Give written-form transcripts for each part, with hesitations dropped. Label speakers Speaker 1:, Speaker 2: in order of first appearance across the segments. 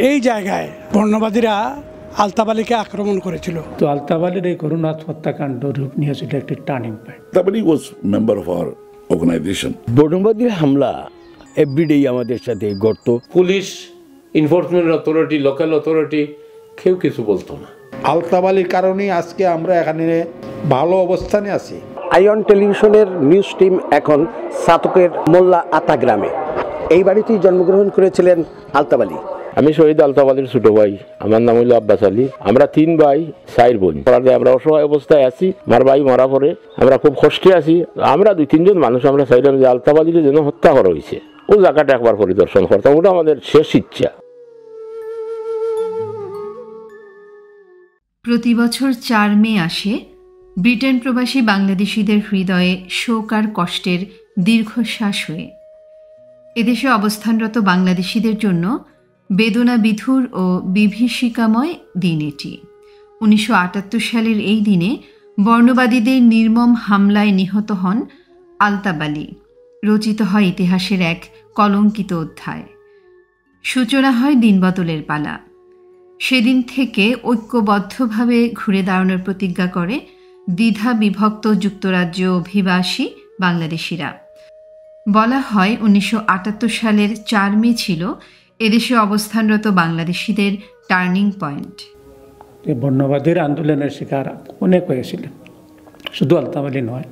Speaker 1: এই জায়গায় বর্ণবাদীরা আলতাফ আলীকে আক্রমণ করেছিল।
Speaker 2: তো আলতাফ আলীর এই করুণা হত্যাকাণ্ড রূপ নিয়েছিল একটি turning point.
Speaker 3: Altaf Ali was member of our organisation.
Speaker 4: বর্ণবাদী হামলা এভরিডে আমাদের সাথে ঘটত।
Speaker 5: Police, enforcement authority, local authority কেউ কিছু বলতো না।
Speaker 6: আলতাফ আলীর কারণেই আজকে আমরা এখানে ভালো অবস্থানে আছি।
Speaker 7: আইয়ন টেলিভিশনের নিউজ টিম এখন সাতকের মোল্লা আতা গ্রামে। এই বাড়িতেই জন্মগ্রহণ করেছিলেন আলতাফ আলী।
Speaker 8: আমি শহীদ আলতাফ আলীর ছোট ভাই, আমার নাম হইল আব্বাস আলী। আমরা 3 ভাই 4 বোন। আমরা অসহায় অবস্থায় আছি, আমার ভাই মারা পড়ে আমরা খুব কষ্টে আছি। আমরা 2-3 জন মানুষ আমরা চাইলাম যে আলতাফ আলীকে যেন হত্যা করা হয়েছে, ও জায়গাটা একবার পরিদর্শন করতাম, ওটা আমাদের শেষ ইচ্ছা।
Speaker 9: প্রতি বছর 4 মে আসে ব্রিটেন প্রবাসী বাংলাদেশিদের হৃদয়ে শোক আর কষ্টের দীর্ঘশ্বাস হয়ে। এদেশে অবস্থানরত বাংলাদেশিদের জন্য বেদনা বিধুর ও বিভীষিকাময় দিন এটি। 1978 সালের এই দিনে বর্ণবাদীদের নির্মম হামলায় নিহত হন আলতাফ আলী। রচিত হয় ইতিহাসের এক কলঙ্কিত অধ্যায়। সূচনা হয় দিনবদলের পালা। সেদিন থেকে ঐক্যবদ্ধভাবে ঘুরে দাঁড়ানোর প্রতিজ্ঞা করে দ্বিধা বিভক্ত যুক্তরাজ্য অভিবাসী বাংলাদেশিরা। বলা হয় 1978 সালের 4 মে ছিল এদেশে অবস্থানরত বাংলাদেশিদের টার্নিং পয়েন্ট।
Speaker 2: বর্ণবাদীর আন্দোলনের শিকার অনেক হয়েছিলেন, শুধু আলতাফ আলী নয়,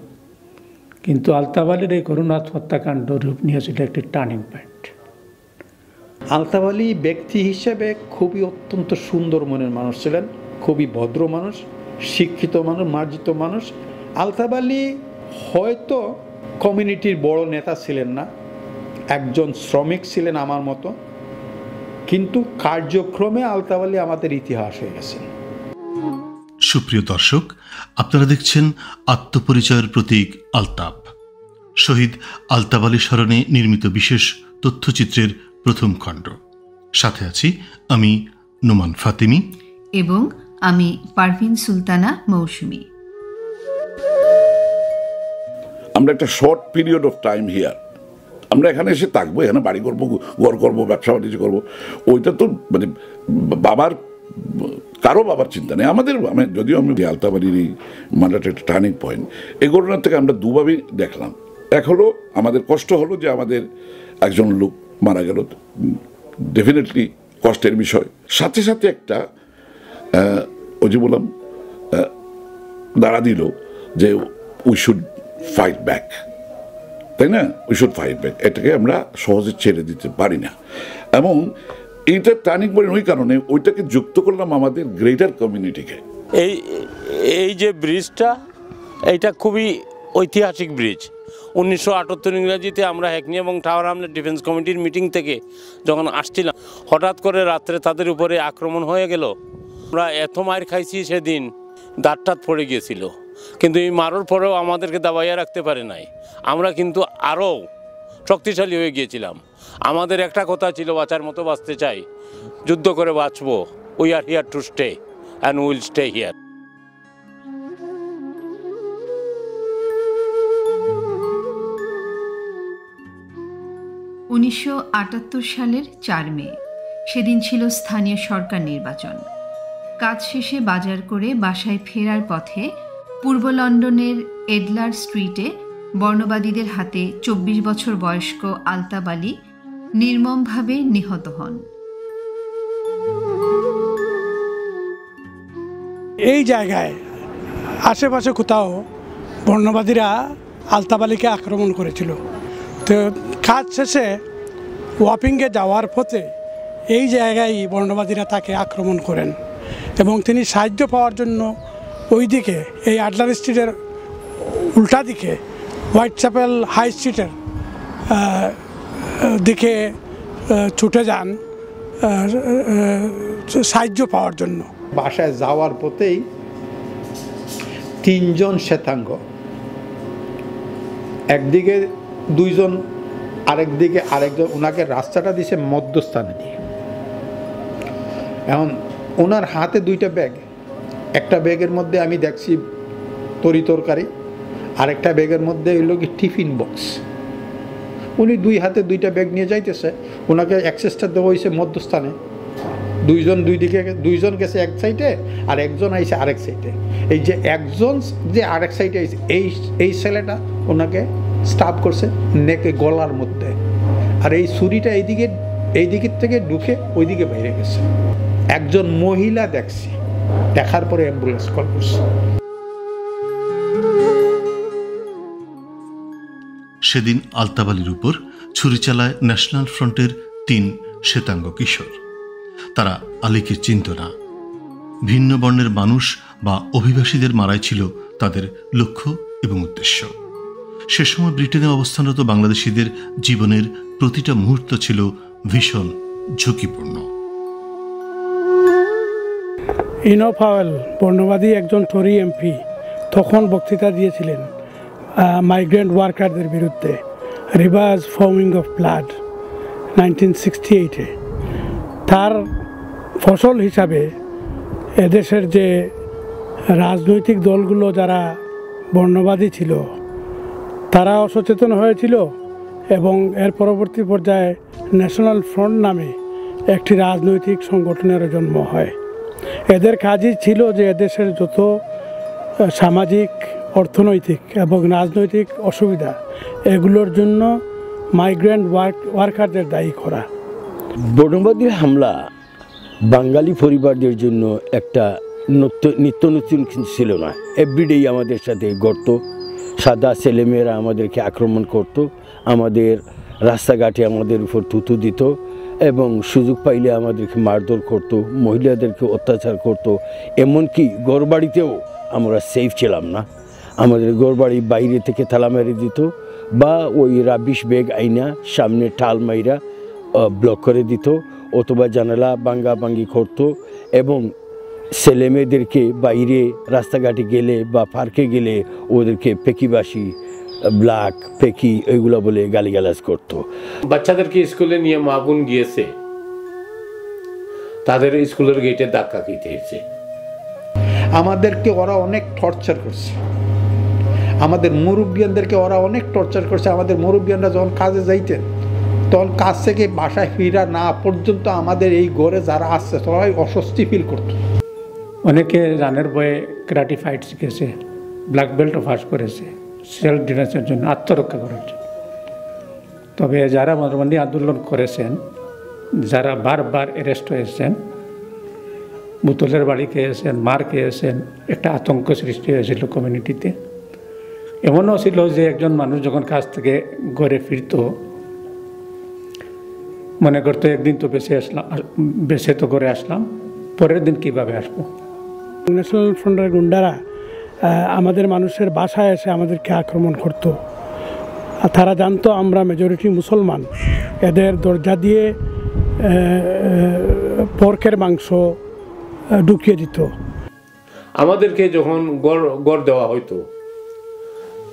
Speaker 2: কিন্তু আলতাফ আলীর এই করুণা হত্যাকাণ্ড রূপ নিয়েছিল একটি টার্নিং পয়েন্ট।
Speaker 6: আলতাফ আলী ব্যক্তি হিসেবে খুবই অত্যন্ত সুন্দর মনের মানুষ ছিলেন, খুবই ভদ্র মানুষ, শিক্ষিত মানুষ, মার্জিত মানুষ। আলতাফ আলী হয়তো কমিউনিটির বড় নেতা ছিলেন না, একজন শ্রমিক ছিলেন আমার মতো, কিন্তু কার্যক্রমে আলতাফ আলী আমাদের ইতিহাস হয়ে গেছেন।
Speaker 10: সুপ্রিয় দর্শক, আপনারা দেখছেন আত্মপরিচয়ের প্রতীক আলতাফ, শহীদ আলতাফ আলী স্মরণে নির্মিত বিশেষ তথ্যচিত্রের প্রথম খণ্ড। সাথে আছি আমি নোমান ফাতিমি
Speaker 9: এবং আমি পারভিন সুলতানা মৌসুমী।
Speaker 3: আমরা একটা short period of time here, আমরা এখানে এসে থাকবো, এখানে বাড়ি করবো, ঘর করবো, ব্যবসা বাণিজ্য করবো, ওইটা তো মানে বাবার কারো বাবার চিন্তা নেই আমাদের। যদিও আমি আলতাফ আলীর এই মার্ডারটা একটা টার্নিং পয়েন্ট, এই ঘটনার থেকে আমরা দুভাবেই দেখলাম। এক হলো আমাদের কষ্ট হলো যে আমাদের একজন লোক মারা গেল, ডেফিনেটলি কষ্টের বিষয়। সাথে সাথে একটা ওই যে বললাম দাঁড়া দিল যে উই শুড ফাইট ব্যাক, তাই না? উই শুড ফাইট ব্যাক, এটাকে আমরা সহজে ছেড়ে দিতে পারি না। এবং এইটা টার্নিং পয়েন্ট ওই কারণে ওইটাকে যুক্ত করলাম আমাদের গ্রেটার কমিউনিটিকে।
Speaker 5: এই যে ব্রিজটা, এইটা খুবই ঐতিহাসিক ব্রিজ। 1978 ইংরেজিতে আমরা হ্যাকনি এবং টাওয়ার হামলেট ডিফেন্স কমিটির মিটিং থেকে যখন আসছিলাম, হঠাৎ করে রাত্রে তাদের উপরে আক্রমণ হয়ে গেল। আমরা এত মার খাইছি সেদিন, দাঁত পড়ে গিয়েছিল, কিন্তু এই মারার পরেও আমাদেরকে দাবাইয়া রাখতে পারে নাই। আমরা কিন্তু আরও শক্তিশালী হয়ে গিয়েছিলাম। আমাদের একটা কথা ছিল, বাঁচার মতো বাঁচতে চাই, যুদ্ধ করে বাঁচবো। We are here to stay and will stay here.
Speaker 9: উনিশশো 1978 সালের 4 মে, সেদিন ছিল স্থানীয় সরকার নির্বাচন। কাজ শেষে বাজার করে বাসায় ফেরার পথে পূর্ব লন্ডনের এডলার স্ট্রিটে বর্ণবাদীদের হাতে 24 বছর বয়স্ক আলতাফ আলী নির্মমভাবে নিহত হন।
Speaker 1: এই জায়গায় আশেপাশে কোথাও বর্ণবাদীরা আলতাফ আলীকে আক্রমণ করেছিল। তো কাজ শেষে ওয়াপিংয়ে যাওয়ার পথে এই জায়গায় বর্ণবাদীরা তাকে আক্রমণ করেন এবং তিনি সাহায্য পাওয়ার জন্য ওই দিকে এই আডলার স্ট্রিটের উল্টা দিকে হোয়াইট চ্যাপেল হাই স্ট্রিটের দিকে ছুটে যান সাহায্য পাওয়ার জন্য।
Speaker 6: বাসায় যাওয়ার পথেই 3 জন শ্বেতাঙ্গ, একদিকে 2 জন, আরেকদিকে আরেকজন, ওনাকে রাস্তাটা দিছে মধ্যস্থানে দিয়ে। এখন ওনার হাতে 2টা ব্যাগ, একটা ব্যাগের মধ্যে আমি দেখছি তরি তরকারি, আরেকটা ব্যাগের মধ্যে হইল কি টিফিন বক্স। উনি 2 হাতে 2টা ব্যাগ নিয়ে যাইতেছে, ওনাকে অ্যাক্সেসটা দেওয়া হয়েছে মধ্যস্থানে, দুইজন গেছে এক সাইডে আর একজন আইছে আরেক সাইডে। এই যে একজন যে আরেক সাইডে আইছে এই ছেলেটা ওনাকে স্টাব করছে নেকে গলার মধ্যে, আর এই ছুরিটা এই দিকের থেকে ঢুকে ওইদিকে বাইরে গেছে। একজন মহিলা দেখছি, দেখার পরে অ্যাম্বুলেন্স কল করছে।
Speaker 10: সেদিন আলতাবালির উপর ছুরি চালায় ন্যাশনাল ফ্রন্টের 3 শ্বেতাঙ্গ কিশোর। তারা আলীকে চিনত না। ভিন্ন বর্ণের মানুষ বা অভিবাসীদের মারাই ছিল তাদের লক্ষ্য এবং উদ্দেশ্য। সে সময় ব্রিটেনে অবস্থানরত বাংলাদেশিদের জীবনের প্রতিটা মুহূর্ত ছিল ভীষণ ঝুঁকিপূর্ণ।
Speaker 1: ইনো পাওয়েল বর্ণবাদী একজন টরি এমপি তখন বক্তৃতা দিয়েছিলেন মাইগ্রেন্ট ওয়ার্কারদের বিরুদ্ধে, রিভার্স ফর্মিং অফ ব্লাড 1968-এ। তার ফসল হিসাবে এদেশের যে রাজনৈতিক দলগুলো যারা বর্ণবাদী ছিল তারা অসচেতন হয়েছিল এবং এর পরবর্তী পর্যায়ে ন্যাশনাল ফ্রন্ট নামে একটি রাজনৈতিক সংগঠনের জন্ম হয়। এদের কাজই ছিল যে এদেশের যত সামাজিক, অর্থনৈতিক এবং রাজনৈতিক অসুবিধা এগুলোর জন্য মাইগ্রেন্ট ওয়ার্কারদের দায়ী করা।
Speaker 4: বর্ণবাদীর হামলা বাঙালি পরিবারদের জন্য একটা নিত্য নতুন ছিল না। এভরিডেই আমাদের সাথে ঘটত। সাদা ছেলেমেয়েরা আমাদেরকে আক্রমণ করত, আমাদের রাস্তাঘাটে আমাদের উপর থুতু দিত এবং সুযোগ পাইলে আমাদেরকে মারধর করত, মহিলাদেরকে অত্যাচার করত। এমনকি ঘরবাড়িতেও আমরা সেফ ছিলাম না। আমাদের ঘরবাড়ি বাইরে থেকে তালা মেরে দিত বা ওই রাবিশ ব্যাগ আইনা সামনে টাল মাইরা ব্লক করে দিত, অথবা জানালা ভাঙ্গাভাঙ্গি করতো এবং ছেলে মেয়েদেরকে বাইরে রাস্তাঘাটে গেলে বা পার্কে গেলে ওদেরকে পেকিবাসী, ব্ল্যাক, পেকি ওইগুলো বলে গালিগালাজ করতো।
Speaker 5: বাচ্চাদেরকে স্কুলে নিয়ে মা বোন গিয়েছে, তাদের স্কুলের গেটে ধাক্কা খেতে হয়েছে।
Speaker 6: আমাদেরকে ওরা অনেক টর্চার করছে, আমাদের মুরব্বিয়ানদেরকে ওরা অনেক টর্চার করছে। আমাদের মুরব্বিয়ানরা যখন কাজে যাইতেন তখন কাজ থেকে বাসায় ফিরা না পর্যন্ত আমাদের এই ঘরে যারা আসছে সবাই অস্বস্তি ফিল করতো।
Speaker 2: অনেকে রানের বয়ে ক্যারাটে ফাইট শিখেছে, ব্ল্যাক বেল্টও পাস করেছে সেলফ ডিফেন্সের জন্য, আত্মরক্ষা করার জন্য। তবে যারা মরবন্দি আন্দোলন করেছেন, যারা বারবার অ্যারেস্ট হয়েছেন, বোতলের বাড়ি খেয়েছেন, মার খেয়েছেন, একটা আতঙ্ক সৃষ্টি হয়েছিল কমিউনিটিতে। এমনও ছিল যে একজন মানুষ যখন কাজ থেকে ঘরে ফিরত মনে করতো একদিন তো বেঁচে তো ঘরে আসলাম, পরের দিন কিভাবে আসবো।
Speaker 1: ন্যাশনাল ফ্রন্টের গুন্ডারা আমাদের মানুষের বাসায় এসে আমাদেরকে আক্রমণ করত। আর তারা জানতো আমরা মেজরিটি মুসলমান, এদের দরজা দিয়ে পর্কের মাংস ঢুকিয়ে দিত।
Speaker 5: আমাদেরকে যখন গড় দেওয়া হইতো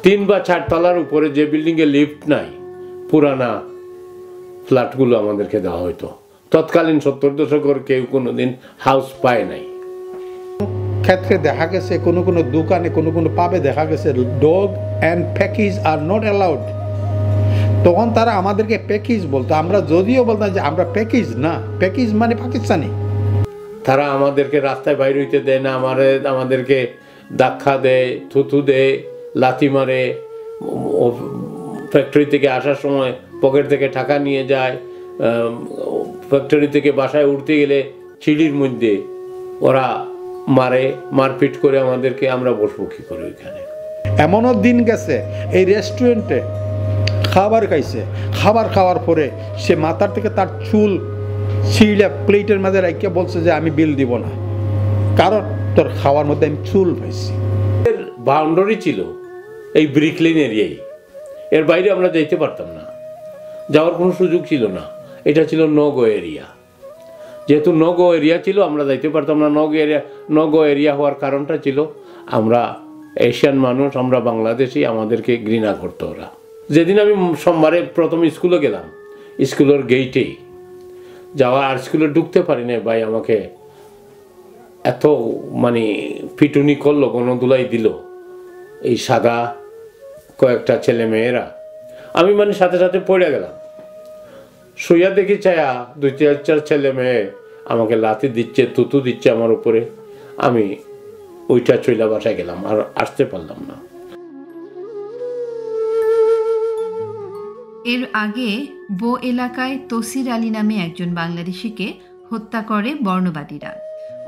Speaker 5: 3 বা 4 তলার উপরে যে বিল্ডিংয়ে লিফট নাই, পুরানা ফ্ল্যাটগুলো আমাদেরকে দেওয়া হইতো। তৎকালীন 70 দশকের কেউ কোনোদিন হাউস পায় নাই।
Speaker 6: ক্ষেত্রে দেখা গেছে কোনো কোনো দোকানে, কোনো কোনো পাবে দেখা গেছে dog and package are not allowed. তখন তারা আমাদেরকে প্যাকেজ বলতো, আমরা যদিও বলতাম যে আমরা প্যাকেজ না, প্যাকেজ মানে পাকিস্তানি।
Speaker 5: তারা আমাদেরকে রাস্তায় বাইরে হইতে দেয় না, আমাদেরকে ধাক্কা দেয়, থুতু দেয়, লাথি মারে। ফ্যাক্টরি থেকে আসার সময় পকেট থেকে টাকা নিয়ে যায়। ফ্যাক্টরি থেকে বাসায় উঠতে গেলে সিঁড়ির মধ্যে ওরা মারে, মারপিট করে আমাদেরকে। আমরা বসবো কি করে ওইখানে?
Speaker 6: এমনও দিন গেছে এই রেস্টুরেন্টে খাবার খাইছে, খাবার খাওয়ার পরে সে মাথার থেকে তার চুল ছিঁড়ে প্লেটের মাঝে রাখিয়ে বলছে যে আমি বিল দিব না, কারণ তোর খাওয়ার মধ্যে আমি চুল পাইছি।
Speaker 5: বাউন্ডারি ছিল এই ব্রিকলেন এরিয়ায়, এর বাইরে আমরা যাইতে পারতাম না, যাওয়ার কোনো সুযোগ ছিল না। এটা ছিল নো গো এরিয়া। যেহেতু নো গো এরিয়া ছিল, আমরা যাইতে পারতাম না। নো গো এরিয়া হওয়ার কারণটা ছিল আমরা এশিয়ান মানুষ, আমরা বাংলাদেশি, আমাদেরকে ঘৃণা করতো ওরা। যেদিন আমি সোমবারে প্রথম স্কুলে গেলাম, স্কুলের গেইটেই যাওয়া, আর স্কুলে ঢুকতে পারি না ভাই, আমাকে এত মানে পিটুনি করলো, গণদুলাই দিল এই সাদা কয়েকটা ছেলে মেয়েরা। আমি মানে সাথে সাথে পড়ে গেলাম, শুইয়া দেখি ছায়া 2-4 ছেলে মেয়ে আমাকে লাথি দিচ্ছে, তুতু দিচ্ছে আমার উপরে। আমি ওইটা চইলা বাসায় গেলাম, আর আসতে পারলাম না।
Speaker 9: এর আগে বো এলাকায় তসির আলী নামে একজন বাংলাদেশিকে হত্যা করে বর্ণবাদীরা।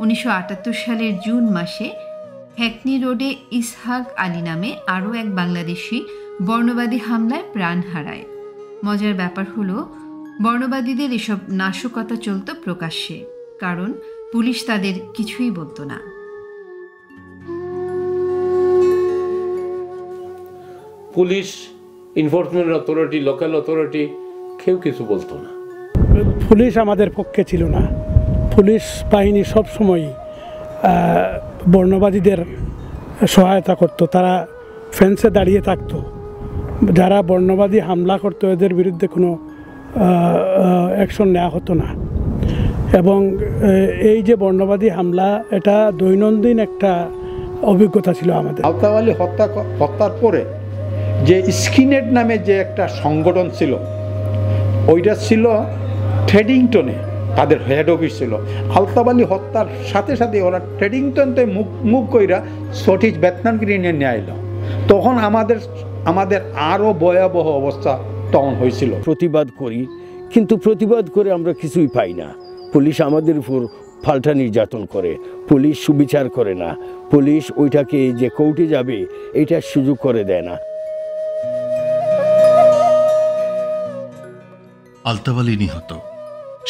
Speaker 9: 1978 সালের জুন মাসে হ্যাকনি রোডে ইসহাক আলী নামে আরও এক বাংলাদেশি বর্ণবাদী হামলায় প্রাণ হারায়। মজার ব্যাপার হলো, বর্ণবাদীদের এসব নাশকতা চলত প্রকাশ্যে, কারণ পুলিশ তাদের কিছুই বলতো না।
Speaker 5: Police, enforcement authority, local authority কেউ কিছু বলতো না।
Speaker 1: পুলিশ আমাদের পক্ষে ছিল না। পুলিশ বাহিনী সবসময় বর্ণবাদীদের সহায়তা করত। তারা ফেন্সে দাঁড়িয়ে থাকতো, যারা বর্ণবাদী হামলা করতো এদের বিরুদ্ধে কোনো অ্যাকশন নেওয়া হতো না। এবং এই যে বর্ণবাদী হামলা, এটা দৈনন্দিন একটা অভিজ্ঞতা ছিল আমাদের।
Speaker 6: আলতাফ আলী হত্যার পরে যে স্কিনহেড নামে যে একটা সংগঠন ছিল, ওইটা ছিল ট্রেডিংটনে, তাদের হেড অফিস ছিল। আলতাফ আলী হত্যার সাথে সাথে ওরা ট্রেডিংটনতে মুখ কইরা সঠিক বেতনগিরি নিয়ে আইল। তখন আমাদের আরও ভয়াবহ অবস্থা তখন হয়েছিল।
Speaker 4: প্রতিবাদ করি, কিন্তু প্রতিবাদ করে আমরা কিছুই পাই না। পুলিশ আমাদের উপর পাল্টা নির্যাতন করে, পুলিশ সুবিচার করে না, পুলিশ ওইটাকে যে কোর্টে যাবে এটার সুযোগ করে দেয় না।
Speaker 10: আলতাফ আলী নিহত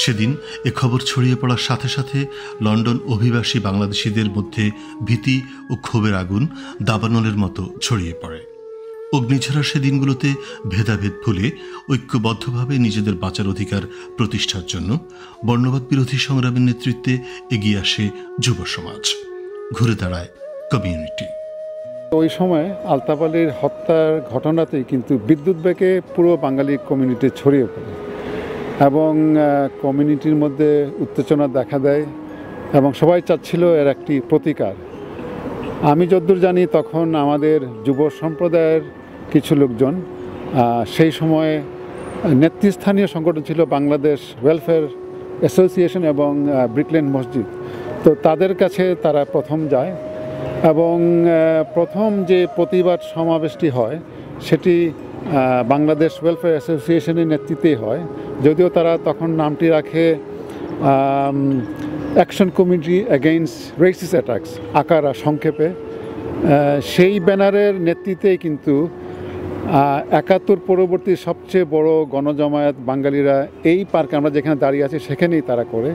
Speaker 10: সেদিন এ খবর ছড়িয়ে পড়ার সাথে সাথে লন্ডন অভিবাসী বাংলাদেশিদের মধ্যে ভীতি ও ক্ষোভের আগুন দাবানলের মতো ছড়িয়ে পড়ে। অগ্নিঝরা সেদিনগুলোতে ভেদাভেদ ভুলে ঐক্যবদ্ধভাবে নিজেদের বাঁচার অধিকার প্রতিষ্ঠার জন্য বর্ণবাদ বিরোধী সংগ্রামের নেতৃত্বে এগিয়ে আসে যুব সমাজ, ঘুরে দাঁড়ায় কমিউনিটি।
Speaker 11: ওই সময় আলতাফ আলীর হত্যার ঘটনাতেই কিন্তু বিদ্যুৎ বেগে পুরো বাঙালি কমিউনিটি ছড়িয়ে পড়ে এবং কমিউনিটির মধ্যে উত্তেজনা দেখা দেয় এবং সবাই চাচ্ছিল এর একটি প্রতিকার। আমি যতদূর জানি তখন আমাদের যুব সম্প্রদায়ের কিছু লোকজন সেই সময় নেতৃস্থানীয় সংগঠন ছিল বাংলাদেশ ওয়েলফেয়ার অ্যাসোসিয়েশন এবং ব্রিকলেন মসজিদ। তো তাদের কাছে তারা প্রথম যায় এবং প্রথম যে প্রতিবাদ সমাবেশটি হয় সেটি বাংলাদেশ ওয়েলফেয়ার অ্যাসোসিয়েশনের নেতৃত্বেই হয়, যদিও তারা তখন নামটি রাখে action committee against racist attacks, আকারা সংক্ষেপে। সেই ব্যানারের নেতৃত্বেই কিন্তু ৭১ পরবর্তী সবচেয়ে বড় গণজমায়েত বাঙালিরা এই পার্কে আমরা যেখানে দাঁড়িয়ে আছি সেখানেই তারা করে।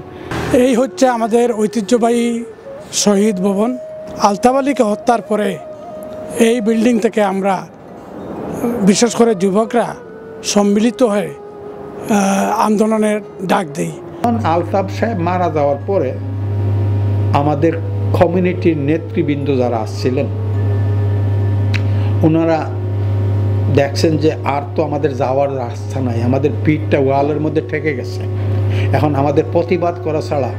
Speaker 1: এই হচ্ছে আমাদের ঐতিহ্যবাহী শহীদ ভবন। আলতাফ আলীকে হত্যার পরে এই বিল্ডিং থেকে আমরা বিশেষ করে যুবকরা সম্মিলিত হয়ে আন্দোলনের ডাক দেই।
Speaker 6: আলতাফ সাহেব মারা যাওয়ার পরে আমাদের কমিউনিটির নেতৃবৃন্দ যারা আসছিলেন, ওনারা দেখছেন যে আর তো আমাদের যাওয়ার রাস্তা নাই, আমাদের পিঠটা ওয়ালের মধ্যে ঠেকে গেছে, এখন আমাদের প্রতিবাদ করা ছাড়া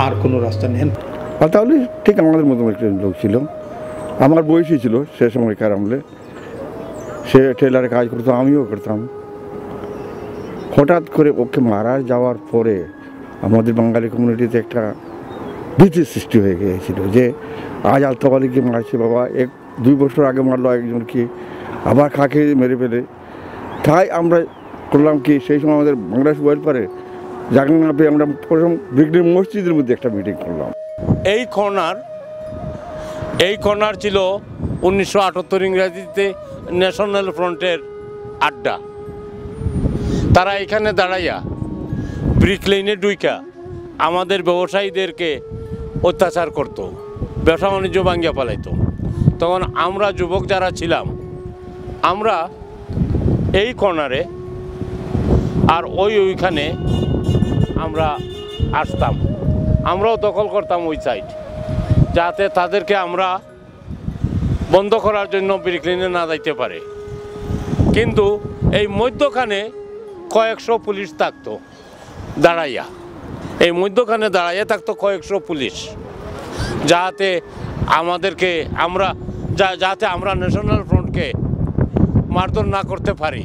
Speaker 6: আর কোনো রাস্তা নেই।
Speaker 12: আলতাফ আলী ঠিক আমাদের মতো একটা লোক ছিল, আমার বয়সী ছিল সে সময়কার আমলে। সে টেলারে কাজ করতো, আমিও করতাম। হঠাৎ করে ওকে মারা যাওয়ার পরে আমাদের বাঙালি কমিউনিটিতে একটা ভীতির সৃষ্টি হয়ে গিয়েছিল যে আজ আলতাফ আলীকে মারছে, বাবা 1-2 বছর আগে মারলো একজনকে, আবার কাকে মেরে ফেলে। তাই আমরা করলাম কি, সেই সময় আমাদের বাংলাদেশ ওয়েলফেয়ারে জায়গা না পেয়ে আমরা প্রথম ব্রিকলেন মসজিদের মধ্যে একটা মিটিং করলাম।
Speaker 5: এই কর্নার ছিল 1978 ইংরেজিতে ন্যাশনাল ফ্রন্টের আড্ডা। তারা এখানে দাঁড়াইয়া ব্রিকলেনে ডুইকা আমাদের ব্যবসায়ীদেরকে অত্যাচার করত, ব্যবসা বাণিজ্য ভাঙ্গিয়া পালাইতো। তখন আমরা যুবক যারা ছিলাম, আমরা এই কর্নারে আর ওইখানে আমরা আসতাম, আমরাও দখল করতাম ওই সাইড, যাতে তাদেরকে আমরা বন্ধ করার জন্য ব্রিকলেনে না যাইতে পারে। কিন্তু এই মধ্যখানে কয়েকশো পুলিশ থাকতো দাঁড়াইয়া, এই মধ্যখানে দাঁড়াইয়া থাকতো কয়েকশো পুলিশ, যাতে আমরা ন্যাশনাল ফ্রন্টকে মারধর না করতে পারি।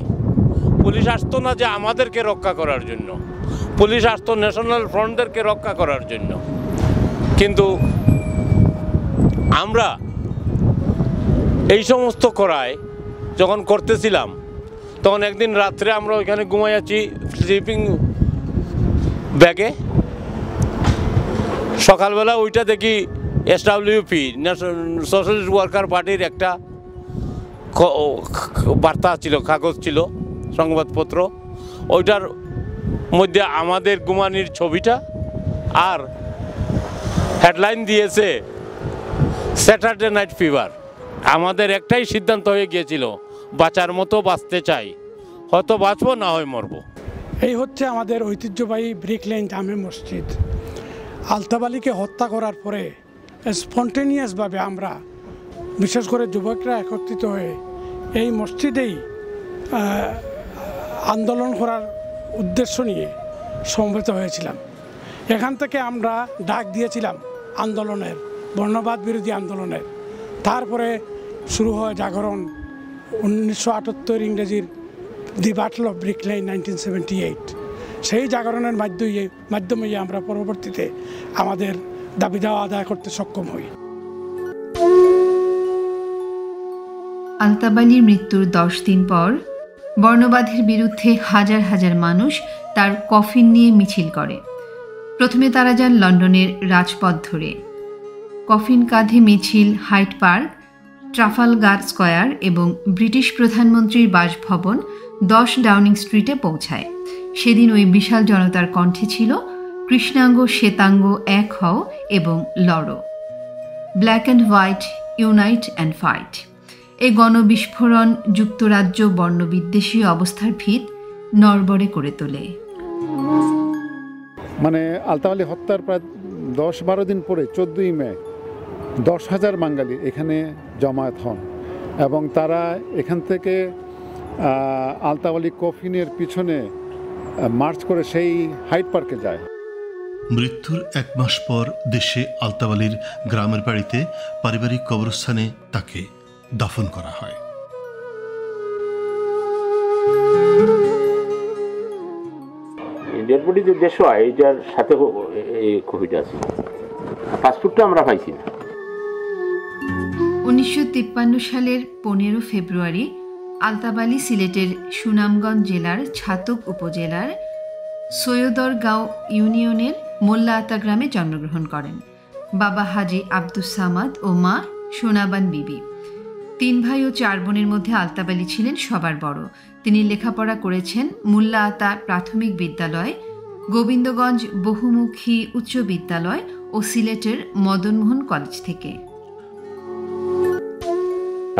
Speaker 5: পুলিশ আসতো না যে আমাদেরকে রক্ষা করার জন্য, পুলিশ আসতো ন্যাশনাল ফ্রন্টদেরকে রক্ষা করার জন্য। কিন্তু আমরা এই সমস্ত করায় যখন করতেছিলাম, তখন একদিন রাত্রে আমরা ওইখানে ঘুমাই আছি স্লিপিং ব্যাগে। সকালবেলা ওইটা দেখি SWP সোশ্যালিস্ট ওয়ার্কার পার্টির একটা বার্তা ছিল, কাগজ ছিল, সংবাদপত্র। ওইটার মধ্যে আমাদের গুমানির ছবিটা আর হেডলাইন দিয়েছে স্যাটারডে নাইট ফিভার। আমাদের একটাই সিদ্ধান্ত হয়ে গিয়েছিল, বাঁচার মতো বাঁচতে চাই, হয়তো বাঁচবো না হয় মরবো।
Speaker 1: এই হচ্ছে আমাদের ঐতিহ্যবাহী ব্রিক লেন জামে মসজিদ। আলতাফ আলীকে হত্যা করার পরে স্পন্টেনিয়াসভাবে আমরা, বিশেষ করে যুবকরা একত্রিত হয়ে এই মসজিদেই আন্দোলন করার উদ্দেশ্য নিয়ে সমবেত হয়েছিলাম। এখান থেকে আমরা ডাক দিয়েছিলাম আন্দোলনের, বর্ণবাদ বিরোধী আন্দোলনের। তারপরে শুরু হয় জাগরণ 1978 ইংরেজির দি ব্যাটল অফ ব্রিক লেন 1978। সেই জাগরণের মাধ্যমে আমরা পরবর্তীতে আমাদের দাবি দাওয়া আদায় করতে সক্ষম হই।
Speaker 9: আলতাফ আলীর মৃত্যুর 10 দিন পর বর্ণবাদের বিরুদ্ধে হাজার হাজার মানুষ তার কফিন নিয়ে মিছিল করে। প্রথমে তারা যান লন্ডনের রাজপথ ধরে। কফিন কাঁধে মিছিল হাইড পার্ক, ট্রাফালগার স্কয়ার এবং ব্রিটিশ প্রধানমন্ত্রীর বাসভবন 10 ডাউনিং স্ট্রিটে পৌঁছায়। সেদিন ওই বিশাল জনতার কণ্ঠে ছিল কৃষ্ণাঙ্গ শ্বেতাঙ্গ এক হও এবং লড়ো, black and white unite and fight. এই গণবিস্ফোরণ যুক্তরাজ্য বর্ণবিদ্বেষী অবস্থার ভিত নড়বড়ে করে তোলে।
Speaker 11: মানে আলতাফ আলী হত্যার প্রায় 10-12 দিন পরে 14ই মে 10,000 বাঙালি এখানে জমায়েত হন এবং তারা এখান থেকে আলতাফ আলী কফিনের পিছনে মার্চ করে সেই হাইড পার্কে যায়।
Speaker 10: মৃত্যুর 1 মাস পর দেশে আলতাফ আলীর গ্রামের বাড়িতে পারিবারিক কবরস্থানে তাকে দাফন করা হয়।
Speaker 8: ডেড বডি যে দেশ হয় এটার সাথে এই কপিটা আছে, পাসপোর্টটা আমরা পাইছি না।
Speaker 9: 1953 সালের 15 ফেব্রুয়ারি আলতাফ আলী সিলেটের সুনামগঞ্জ জেলার ছাতক উপজেলার সৈয়দরগাঁও ইউনিয়নের মোল্লা আতা গ্রামে জন্মগ্রহণ করেন। বাবা হাজি আব্দুস সামাদ ও মা সোনাবান বিবি। 3 ভাই ও 4 বোনের মধ্যে আলতাফ আলী ছিলেন সবার বড়। তিনি লেখাপড়া করেছেন মোল্লা আতা প্রাথমিক বিদ্যালয়, গোবিন্দগঞ্জ বহুমুখী উচ্চ বিদ্যালয় ও সিলেটের মদনমোহন কলেজ থেকে।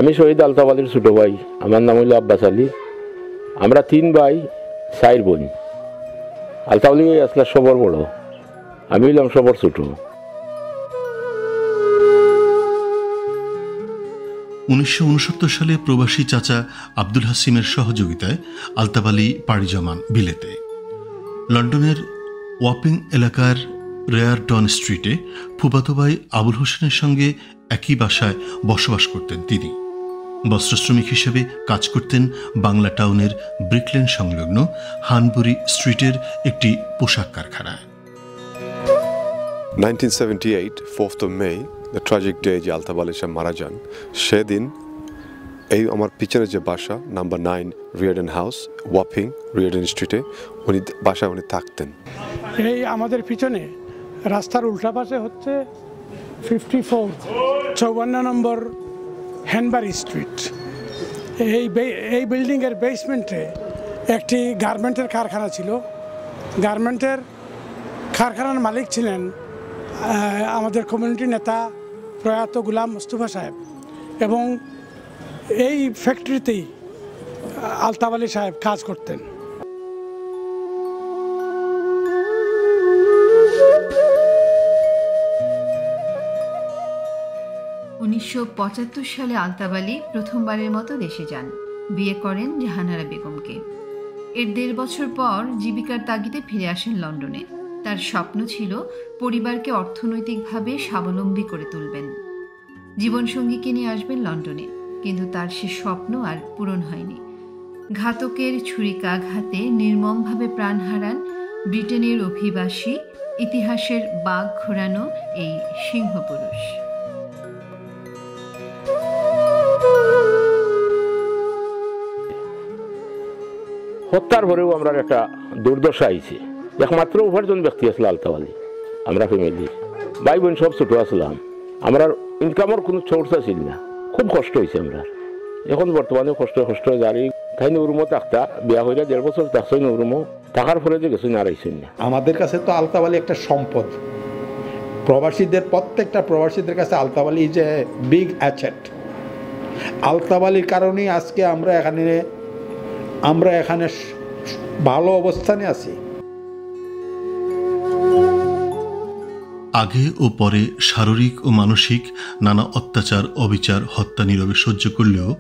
Speaker 8: আমি শহীদ আলতাফ আলীর ছোট ভাই, আমার নাম হইল আব্বাস আলী। আমরা 3 ভাই 4 বোন। আলতাফ আলী আসলে সবার বড়, আমি হইলাম সবার ছোট।
Speaker 10: 1969 সালে প্রবাসী চাচা আব্দুল হাসিমের সহযোগিতায় আলতাফ আলী পাড়ি জমান বিলেতে। লন্ডনের ওয়াপিং এলাকার রেয়ারডন স্ট্রিটে ফুফাতো ভাই আবুল হোসেনের সঙ্গে একই বাসায় বসবাস করতেন তিনি। বস্ত্রশ্রমিক হিসেবে কাজ করতেন বাংলা টাউনের ব্রিকলেন সংলগ্ন হানবুরি স্ট্রিটের একটি পোশাক কারখানায়।
Speaker 13: 1978 4th of May, the tragic day যে আলতাফ আলী সাহেব মারা যান, সেদিন এই আমার পিছনে যে বাসা নাম্বার 9 রিয়ারডন হাউস, ওয়াপিং রিয়ারডন স্ট্রিটে বাসায় উনি থাকতেন।
Speaker 1: এই আমাদের পিছনে রাস্তার উল্টা পাশে হচ্ছে 54 নম্বর হ্যানবারি স্ট্রিট। এই বিল্ডিংয়ের বেসমেন্টে একটি গার্মেন্টের কারখানা ছিল। গার্মেন্টের কারখানার মালিক ছিলেন আমাদের কমিউনিটি নেতা প্রয়াত গোলাম মুস্তফা সাহেব, এবং এই ফ্যাক্টরিতেই আলতাফ আলী সাহেব কাজ করতেন।
Speaker 9: 1975 সালে আলতাফ আলী প্রথমবারের মতো দেশে যান। বিয়ে করেন জাহানারা বেগমকে। এর 1.5 বছর পর জীবিকার তাগিদে ফিরে আসেন লন্ডনে। তার স্বপ্ন ছিল পরিবারকে অর্থনৈতিকভাবে স্বাবলম্বী করে তুলবেন, জীবনসঙ্গীকে নিয়ে আসবেন লন্ডনে। কিন্তু তার সে স্বপ্ন আর পূরণ হয়নি। ঘাতকের ছুরিকাঘাতে নির্মমভাবে প্রাণ হারান ব্রিটেনের অভিবাসী, ইতিহাসের বাঘ ঘোরানো এই সিংহপুরুষ।
Speaker 8: হত্যার পরেও আমরা একটা দুর্দশা আইছে। একমাত্র উপার্জন ব্যক্তি আসলে আলতাফ আলী। আমরা ফ্যামিলি ভাই বোন সব ছোট আসলাম, আমরা ইনকামের কোনো সোর্স আছিল না, খুব কষ্ট হয়েছে আমরা। এখন বর্তমানে কষ্ট জারি তাই নরুমো থাকতা বিয়া হইলে 1.5 বছর থাকছই নরুমো, থাকার ফলে যে গেছই না রাইছই না।
Speaker 6: আমাদের কাছে তো আলতাফ আলী একটা সম্পদ, প্রবাসীদের প্রত্যেকটা প্রবাসীদের কাছে আলতাফ আলী যে বিগ অ্যাসেট। আলতাফ আলীর কারণেই আজকে আমরা এখানে ভালো অবস্থানে আছি।
Speaker 10: আগে ও পরে শারীরিক ও মানসিক নানা অত্যাচার, অবিচার, হত্যা নীরবে সহ্য করলেও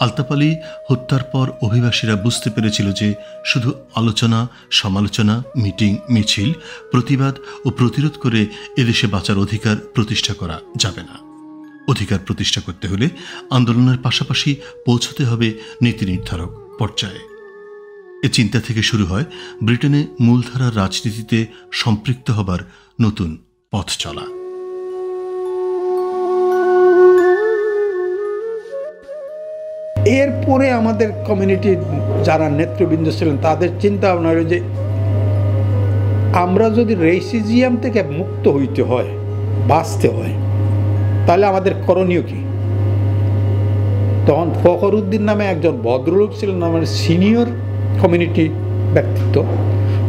Speaker 10: আলতাফ আলী হত্যার পর অভিবাসীরা বুঝতে পেরেছিল যে শুধু আলোচনা, সমালোচনা, মিটিং, মিছিল, প্রতিবাদ ও প্রতিরোধ করে এদেশে বাঁচার অধিকার প্রতিষ্ঠা করা যাবে না। অধিকার প্রতিষ্ঠা করতে হলে আন্দোলনের পাশাপাশি পৌঁছতে হবে নীতি নির্ধারক পর্যায়ে। এ চিন্তা থেকে শুরু হয় ব্রিটেনে মূলধারার রাজনীতিতে সম্পৃক্ত হবার নতুন পথ চলা।
Speaker 6: এরপরে আমাদের কমিউনিটির যারা নেতৃবৃন্দ ছিলেন তাদের চিন্তা ভাবনা হলো যে আমরা যদি রেসিজিয়াম থেকে মুক্ত হইতে হয়, বাঁচতে হয়, তাহলে আমাদের করণীয় কি? তখন ফখরুদ্দিন নামে একজন ভদ্রলোক ছিলেন, আমার সিনিয়র কমিউনিটি ব্যক্তিত্ব।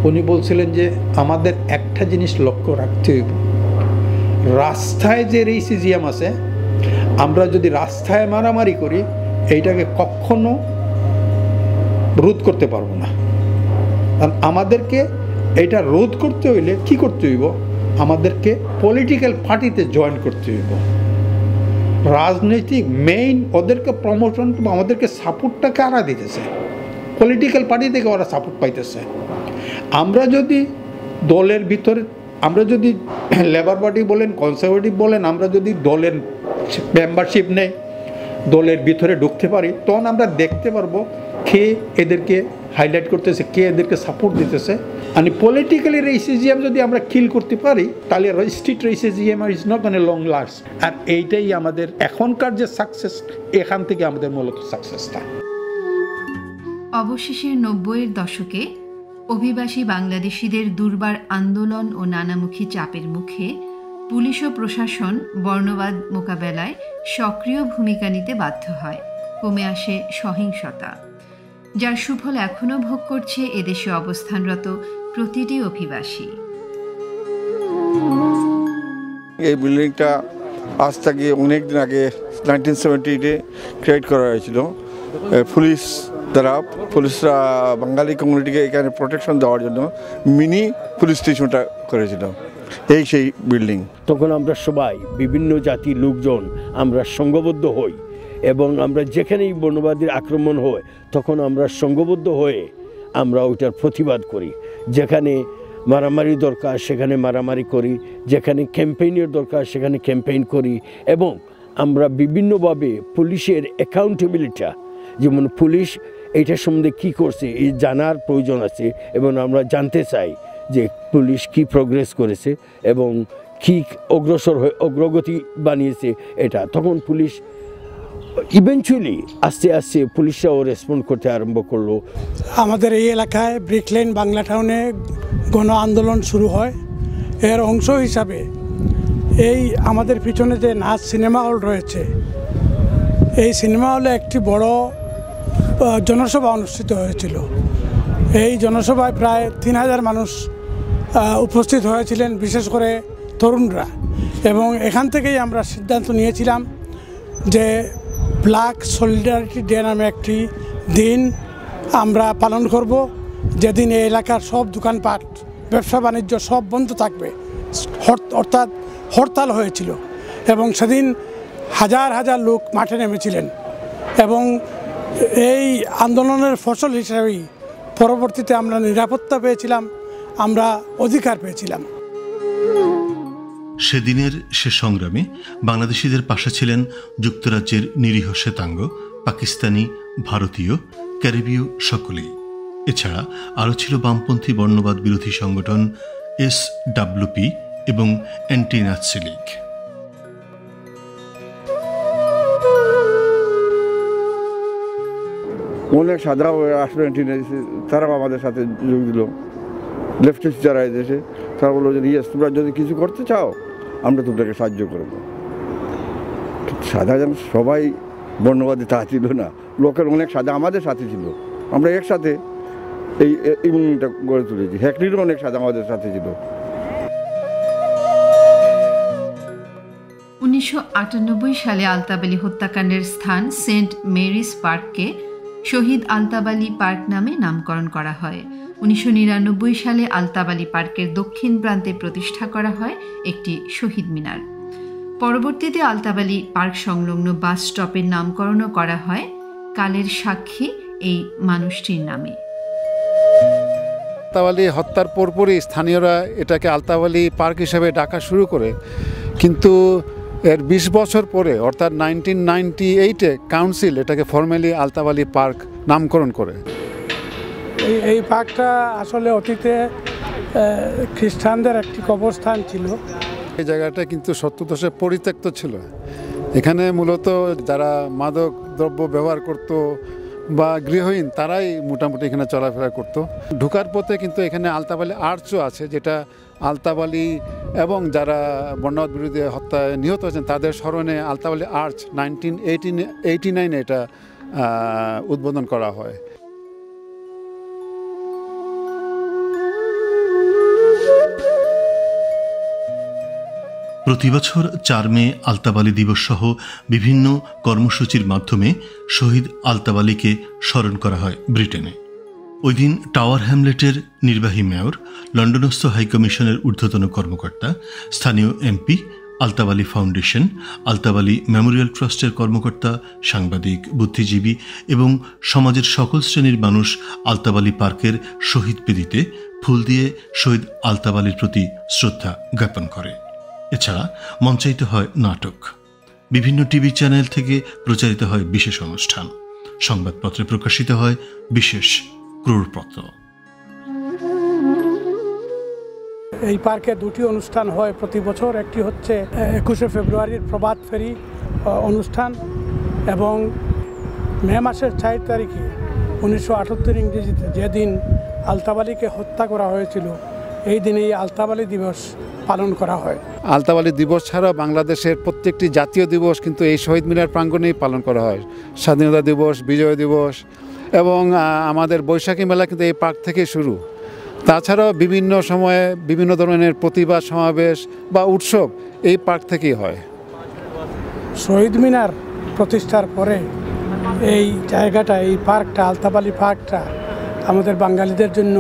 Speaker 6: উনি বলছিলেন যে আমাদের একটা জিনিস লক্ষ্য রাখতে হইব, রাস্তায় যে রেসিজিয়াম আছে, আমরা যদি রাস্তায় মারামারি করি এইটাকে কখনো রোধ করতে পারবো না। কারণ আমাদেরকে এটা রোধ করতে হইলে কি করতে হইব? আমাদেরকে পলিটিক্যাল পার্টিতে জয়েন করতে হইব। রাজনৈতিক মেইন ওদেরকে প্রমোশন, আমাদেরকে সাপোর্টটা কারা দিতেছে? পলিটিক্যাল পার্টি থেকে ওরা সাপোর্ট পাইতেছে। আমরা যদি দলের ভিতরে, আমরা যদি লেবার পার্টি বলেন, কনজারভেটিভ বলেন, আমরা যদি দলের মেম্বারশিপ নেই, দলের ভিতরে ঢুকতে পারি, তখন আমরা দেখতে পারবো কে এদেরকে হাইলাইট করতেছে, কে এদেরকে সাপোর্ট দিতেছে। মানে পলিটিক্যালি রেসিজিয়াম যদি আমরা কিল করতে পারি, তাহলে street racism is not gonna long last. আর এইটাই আমাদের এখনকার যে সাকসেস, এখান থেকে আমাদের মূলত সাকসেসটা।
Speaker 9: অবশেষে 90-এর দশকে অভিবাসী বাংলাদেশিদের দুর্বার আন্দোলন ও নানামুখী চাপের মুখে পুলিশ ও প্রশাসন বর্ণবাদ মোকাবেলায় সক্রিয় ভূমিকা নিতে বাধ্য হয়। কমে আসে সহিংসতা, যার সুফল এখনও ভোগ করছে এদেশে অবস্থানরত প্রতিটি অভিবাসী।
Speaker 12: এই বিল্ডিংটা আজ থেকে অনেক দিন আগে 1970-তে ক্রিয়েট করা হয়েছিল পুলিশ দ্বারা। পুলিশরা বাঙালি কমিউনিটিকে এখানে প্রোটেকশন দেওয়ার জন্য মিনি পুলিশ স্টেশনটা করেছিল, এই সেই বিল্ডিং।
Speaker 4: তখন আমরা সবাই বিভিন্ন জাতির লোকজন আমরা সংঘবদ্ধ হই এবং আমরা যেখানেই বর্ণবাদীর আক্রমণ হয় তখন আমরা সংঘবদ্ধ হয়ে আমরা ওইটার প্রতিবাদ করি। যেখানে মারামারি দরকার সেখানে মারামারি করি, যেখানে ক্যাম্পেইনের দরকার সেখানে ক্যাম্পেইন করি এবং আমরা বিভিন্নভাবে পুলিশের অ্যাকাউন্টেবিলিটি, যেমন পুলিশ এইটার সম্বন্ধে কী করছে এই জানার প্রয়োজন আছে এবং আমরা জানতে চাই যে পুলিশ কি প্রোগ্রেস করেছে এবং কি অগ্রগতি বানিয়েছে এটা। তখন পুলিশ ইভেনচুয়ালি আস্তে আস্তে পুলিশরাও রেসপন্ড করতে আরম্ভ করলো।
Speaker 1: আমাদের এই এলাকায় ব্রিকলেন বাংলা টাউনে গণ আন্দোলন শুরু হয়। এর অংশ হিসাবে এই আমাদের পিছনে যে নাচ সিনেমা হল রয়েছে, এই সিনেমা হলে একটি বড় জনসভা অনুষ্ঠিত হয়েছিল। এই জনসভায় প্রায় 3000 মানুষ উপস্থিত হয়েছিলেন, বিশেষ করে তরুণরা। এবং এখান থেকেই আমরা সিদ্ধান্ত নিয়েছিলাম যে ব্ল্যাক সলিডারিটি ডে নামে একটি দিন আমরা পালন করব, যেদিন এই এলাকার সব দোকানপাট, ব্যবসা বাণিজ্য সব বন্ধ থাকবে, অর্থাৎ হরতাল হয়েছিল। এবং সেদিন হাজার হাজার লোক মাঠে নেমেছিলেন এবং এই আন্দোলনের ফসল হিসেবেই পরবর্তীতে আমরা নিরাপত্তা পেয়েছিলাম, আমরা অধিকার পেয়েছিলাম।
Speaker 10: সেদিনের সে সংগ্রামে বাংলাদেশিদের পাশে ছিলেন যুক্তরাজ্যের নিরীহ শ্বেতাঙ্গ, পাকিস্তানি, ভারতীয়, ক্যারিবীয় সকলেই। এছাড়া আরও ছিল বামপন্থী বর্ণবাদ বিরোধী সংগঠন SWP এবং অ্যান্টি নাৎসি লীগ।
Speaker 12: অনেক সাদা আসবেন তারাও আমাদের সাথে যোগ দিল। লেফটেস্ট যারা এসেছে তারা বললো যে ইয়েস, তোমরা যদি কিছু করতে চাও আমরা তোমাদেরকে সাহায্য করব। সাদা যেন সবাই বর্ণবাদী তা ছিল না, লোকের অনেক সাদা আমাদের সাথে ছিল। আমরা একসাথে এই ইউনিয়নটা গড়ে তুলেছি। হ্যাকনিরও অনেক সাদা আমাদের সাথে ছিল।
Speaker 9: 1998 সালে আলতাব আলী হত্যাকাণ্ডের স্থান সেন্ট মেরিস পার্ককে শহীদ আলতাব আলী পার্ক নামে নামকরণ করা হয়। 1999 সালে আলতাব আলী পার্কের দক্ষিণ প্রান্তে প্রতিষ্ঠা করা হয় একটি শহীদ মিনার। পরবর্তীতে আলতাব আলী পার্ক সংলগ্ন বাস স্টপের নামকরণও করা হয় কালের সাক্ষী এই মানুষটির নামে।
Speaker 11: আলতাব আলী হত্যার পরপরই স্থানীয়রা এটাকে আলতাব আলী পার্ক হিসেবে ডাকা শুরু করে, কিন্তু এর 20 বছর পরে অর্থাৎ 1998-এ কাউন্সিল এটাকে ফর্মালি আলতাব আলী পার্ক নামকরণ করে।
Speaker 1: এই পার্কটা আসলে অতীতে খ্রিস্টানদের একটি কবরস্থান ছিল।
Speaker 11: এই জায়গাটা কিন্তু সত্যদশে পরিত্যক্ত ছিল। এখানে মূলত যারা মাদক দ্রব্য ব্যবহার করত বা গৃহহীন তারাই মোটামুটি এখানে চলাফেরা করত। ঢোকার পথে কিন্তু এখানে আলতাব আলী আর্চও আছে, যেটা আলতাব আলী এবং যারা বর্ণবাদ বিরোধী হত্যায় নিহত হয়েছেন তাদের স্মরণে আলতাব আলী আর্চ 1989 এটা উদ্বোধন করা হয়।
Speaker 10: প্রতি বছর 4 মে আলতাব আলী দিবস সহ বিভিন্ন কর্মসূচির মাধ্যমে শহীদ আলতাব আলীকে স্মরণ করা হয় ব্রিটেনে। ওই দিন টাওয়ার হ্যামলেটের নির্বাহী মেয়র, লন্ডনস্থ হাইকমিশনের ঊর্ধ্বতন কর্মকর্তা, স্থানীয় MP, Altab Ali foundation, Altab Ali Memorial ট্রাস্টের কর্মকর্তা, সাংবাদিক, বুদ্ধিজীবী এবং সমাজের সকল শ্রেণীর মানুষ আলতাব আলী পার্কের শহীদ বেদিতে ফুল দিয়ে শহীদ আলতাব আলীর প্রতি শ্রদ্ধা জ্ঞাপন করে। এছাড়া মঞ্চায়িত হয় নাটক, বিভিন্ন টিভি চ্যানেল থেকে প্রচারিত হয় বিশেষ অনুষ্ঠান, সংবাদপত্রে প্রকাশিত হয় বিশেষ ক্রোড়পত্র।
Speaker 1: এই পার্কে দুটি অনুষ্ঠান হয় প্রতি বছর। একটি হচ্ছে 21শে ফেব্রুয়ারির প্রভাত ফেরি অনুষ্ঠান এবং মে মাসের 4 তারিখে 1978 ইংরেজিতে যেদিন আলতাব আলীকে হত্যা করা হয়েছিল এই দিনে এই আলতাব আলী দিবস পালন করা হয়।
Speaker 11: আলতাব আলী দিবস ছাড়াও বাংলাদেশের প্রত্যেকটি জাতীয় দিবস কিন্তু এই শহীদ মিনার প্রাঙ্গণেই পালন করা হয়। স্বাধীনতা দিবস, বিজয় দিবস এবং আমাদের বৈশাখী মেলা কিন্তু এই পার্ক থেকে শুরু। তাছাড়াও বিভিন্ন সময়ে বিভিন্ন ধরনের প্রতিবাদ সমাবেশ বা উৎসব এই পার্ক থেকেই হয়।
Speaker 1: শহীদ মিনার প্রতিষ্ঠার পরে এই জায়গাটা, এই পার্কটা, আলতাব আলী পার্কটা আমাদের বাঙালিদের জন্য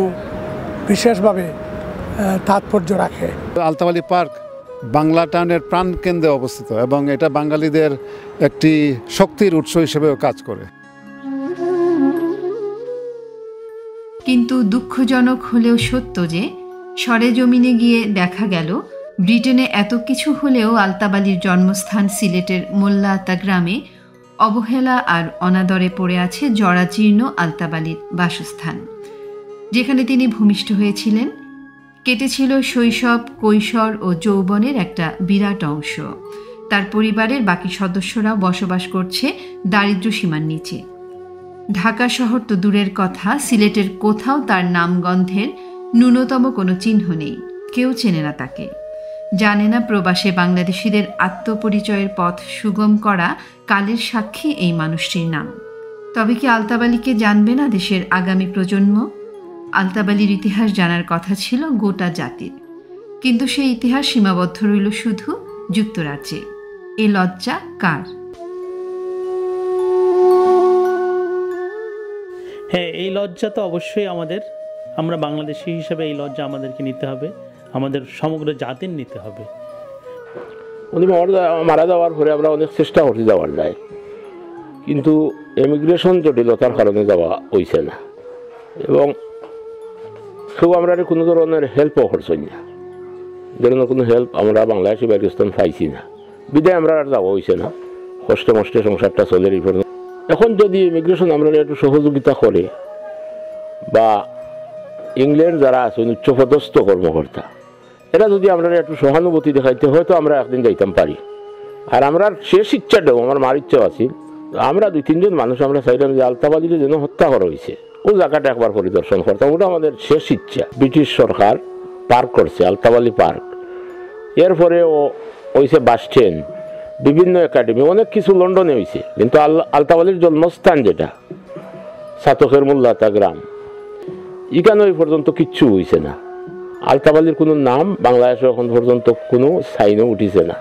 Speaker 1: বিশেষভাবে তাৎপর্য রাখে।
Speaker 11: আলতাব আলী পার্ক বাংলা টাউনের প্রাণকেন্দ্রে অবস্থিত এবং এটা বাঙালিদের একটি শক্তির উৎস হিসেবেও কাজ করে।
Speaker 9: কিন্তু দুঃখজনক হলেও সত্য যে সরেজমিনে গিয়ে দেখা গেল ব্রিটেনে এত কিছু হলেও আলতাব আলীর জন্মস্থান সিলেটের মোল্লা আতা গ্রামে অবহেলা আর অনাদরে পড়ে আছে জরাজীর্ণ আলতাব আলীর বাসস্থান, যেখানে তিনি ভূমিষ্ঠ হয়েছিলেন। কেটেছিল শৈশব, কৈশোর ও যৌবনের একটা বিরাট অংশ। তার পরিবারের বাকি সদস্যরাও বসবাস করছে দারিদ্র্য সীমার নিচে। ঢাকা শহর তো দূরের কথা, সিলেটের কোথাও তার নামগন্ধের ন্যূনতম কোনো চিহ্ন নেই। কেউ চেনে না তাকে, জানে না প্রবাসে বাংলাদেশিদের আত্মপরিচয়ের পথ সুগম করা কালের সাক্ষী এই মানুষটির নাম। তবে কি আলতাব আলীকে জানবে না দেশের আগামী প্রজন্ম? আলতাব আলীর ইতিহাস জানার কথা ছিল গোটা জাতির, কিন্তু সেই ইতিহাস সীমাবদ্ধ রইল শুধু যুক্তরাজ্যে। এ লজ্জা কার?
Speaker 14: হ্যাঁ, এই লজ্জা তো অবশ্যই আমাদের। আমরা বাংলাদেশি হিসেবে এই লজ্জা আমাদেরকে নিতে হবে, আমাদের সমগ্র জাতির নিতে হবে।
Speaker 8: উনি মারা যাওয়ার পরে আমরা অনেক চেষ্টা করছি যাওয়ার যায়, কিন্তু ইমিগ্রেশন জটিলতার কারণে যাওয়া হয়েছে না এবং কেউ আমরা কোনো ধরনের হেল্পও করছি না। ধরনের কোনো হেল্প আমরা বাংলাদেশি পাকিস্তান পাইছি না, বিদায় আমরা আর যাওয়া হয়েছে না। কষ্টে মষ্টে সংসারটা চলে। এখন যদি ইমিগ্রেশন আমরা একটু সহযোগিতা করে বা ইংল্যান্ড যারা আছেন উচ্চপদস্থ কর্মকর্তা এরা যদি আমরা একটু সহানুভূতি দেখাইতে হয়তো আমরা একদিন যাইতাম পারি। আর আমরা শেষ ইচ্ছাটাও আমার মার ইচ্ছাও আছিল, আমরা 2-3 জন মানুষ আমরা চাইলাম যে আলতাবালিতে যেন হত্যা করা হয়েছে ও জায়গাটা একবার পরিদর্শন করতাম, ওটা আমাদের শেষ ইচ্ছা। ব্রিটিশ সরকার পার্ক করছে আলতাবালি পার্ক, এরপরে ও হয়েছে বাস স্ট্যান্ড, বিভিন্ন একাডেমি, অনেক কিছু লন্ডনে হয়েছে, কিন্তু আলতাবালির জন্মস্থান যেটা সাতকের মোল্লাতা গ্রাম, এখানে ওই পর্যন্ত কিচ্ছু হয়েছে না। আলতাবালির কোনো নাম বাংলাদেশে এখন পর্যন্ত কোনো সাইনও উঠিছে না।